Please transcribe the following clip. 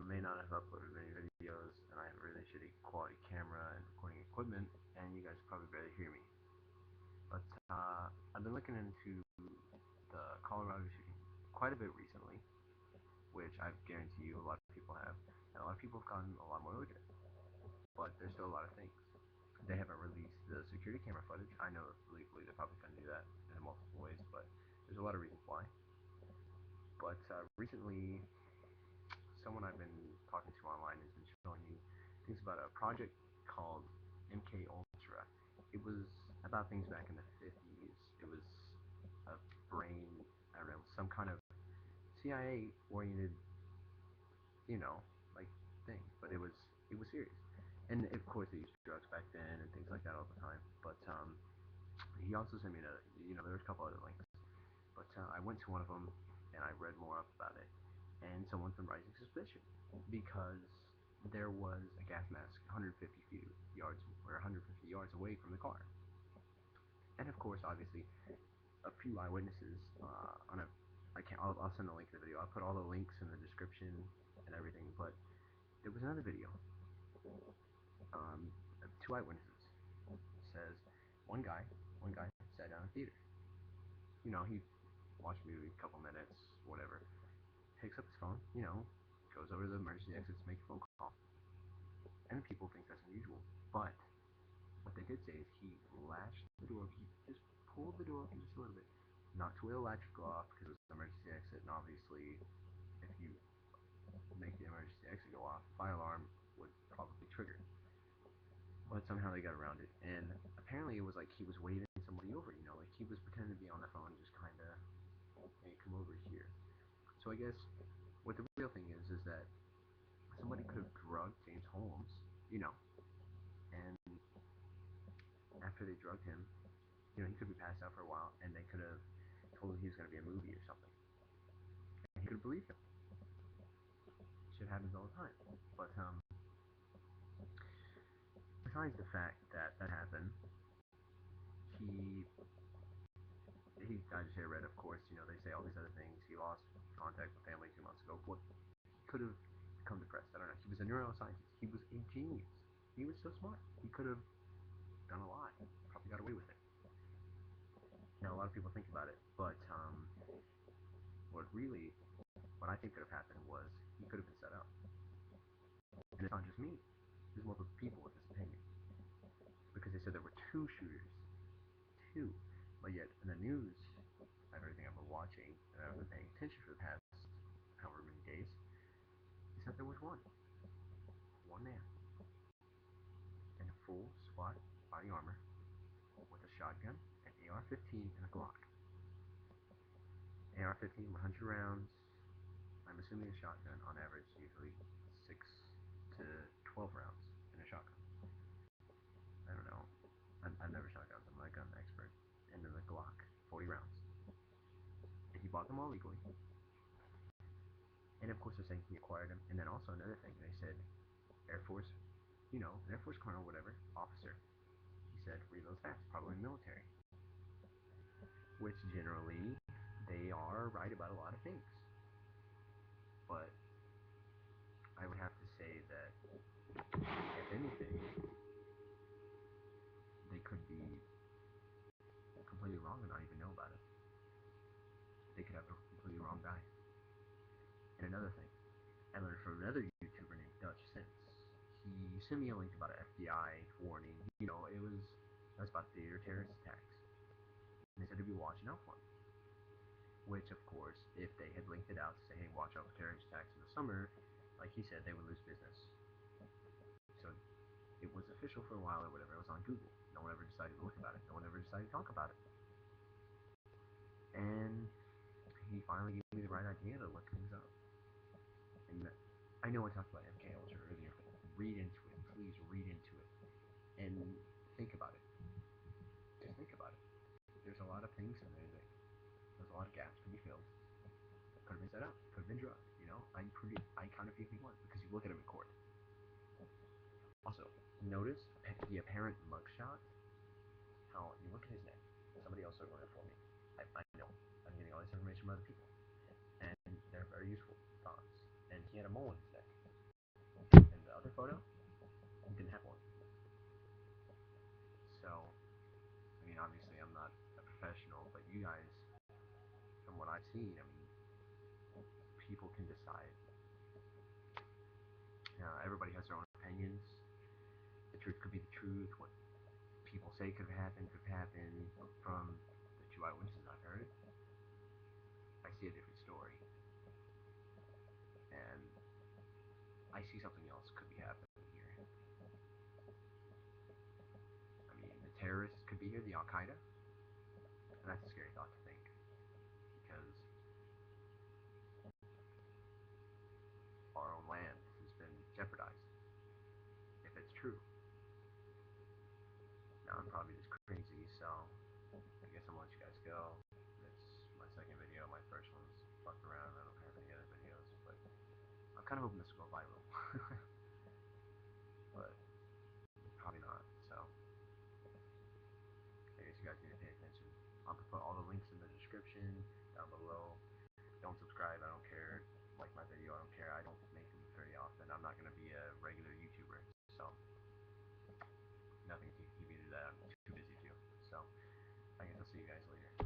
may not have uploaded many videos, and I have a really shitty quality camera and recording equipment, and you guys probably barely hear me. But I've been looking into the Colorado shooting quite a bit recently, which I guarantee you a lot of people have, and a lot of people have gotten a lot more look at it. But there's still a lot of things. They haven't released the security camera footage. I know legally they're probably going to do that in multiple ways, but there's a lot of reasons why. But recently, someone I've been talking to online has been showing me things about a project called MK Ultra. It was about things back in the 50s. It was a brain, I don't know, some kind of CIA oriented, you know, like thing, but it was serious. And of course they used drugs back then and things like that all the time. But he also sent me there's a couple other links. But I went to one of them and I read more up about it, and someone's been raising suspicion because there was a gas mask 150 feet yards or 150 yards away from the car. And of course, obviously, a few eyewitnesses on a I can't. I'll send a link to the video. I'll put all the links in the description and everything. But there was another video. Of two eyewitnesses. It says one guy, one guy sat down in theater. He watched a movie, a couple minutes, whatever. Picks up his phone. Goes over to the emergency exits to make a phone call. And people think that's unusual. But what they did say is he latched the door. He just pulled the door open just a little bit, not to where the latch would go off because it was an emergency exit, and obviously, if you make the emergency exit go off, fire alarm would probably trigger. But somehow they got around it, and apparently it was like he was waving somebody over. Like he was pretending to be on the phone, just kind of, hey, come over here. So I guess what the real thing is that somebody could have drugged James Holmes, you know, and after they drugged him, he could be passed out for a while, and they could have told him he was going to be a movie or something, and he could have believed him. Shit happens all the time. But besides the fact that that happened, he I just read, of course, they say all these other things. He lost contact with family 2 months ago. What he could have become depressed. I don't know. He was a neuroscientist. He was a genius. He was so smart. He could have done a lot. Probably got away with it. Now a lot of people think about it, but what I think could have happened was he could have been set up. And it's not just me. There's multiple people with this opinion because they said there were two shooters, two. But yet in the news, everything I've been watching and I've been paying attention for the past however many days, is that there was one man in full SWAT body armor with a shotgun, an AR-15, and a Glock. AR-15, 100 rounds. I'm assuming a shotgun on average usually 6 to 12 rounds in a shotgun. I don't know. I've never shot guns. I'm not a gun expert. And then the Glock, 40 rounds. And he bought them all legally. And of course they're saying he acquired them. And then also another thing, they said Air Force, an Air Force colonel, whatever, officer. He said reloads fast, probably military. Which generally they are right about a lot of things. But I would have to say that if anything, they could be completely wrong and not even know about it. They could have a completely wrong guy. And another thing, I learned from another YouTuber named Dutch Sense. He sent me a link about an FBI warning. It was about theater terrorist attacks. And they said to be watching out for them. Which, of course, if they had linked it out to say, hey, watch out for terrorist attacks in the summer, like he said, they would lose business. So it was official for a while or whatever. It was on Google. No one ever decided to look about it. No one ever decided to talk about it. And he finally gave me the right idea to look things up. And I know I talked about MK Ultra earlier, but read into it. Please read into it. And think about it. Just think about it. There's a lot of things in there that there's a lot of gaps to be filled. Could have been set up. Could have been drugged. I kind of feel he was because you look at him in court. Also, notice the apparent mugshot. How you look at his neck. Somebody else wrote it for me. I know. I'm getting all this information from other people, and they're very useful thoughts. And he had a mole in his neck. seen, I mean, people can decide. Everybody has their own opinions. The truth could be the truth. What people say could have happened could have happened. From the two eyewitnesses I've heard, I see a different story, and I see something else could be happening here. I mean, the terrorists could be here, the Al Qaeda, and that's a scary thought to think because our own land has been jeopardized. If it's true, now I'm probably just crazy, so I guess I'm gonna let you guys go. It's my second video. My first one was fucking around. I don't have any other videos, but I'm kind of hoping this will go viral. But probably not. So I guess you guys need to pay attention. I'm gonna put all the links in the description down below. Don't subscribe. I don't care. Like my video. I don't care. I don't make them very often. I'm not gonna be a regular YouTuber, so nothing to keep me to that. I'm too busy to. So I guess I'll see you guys later.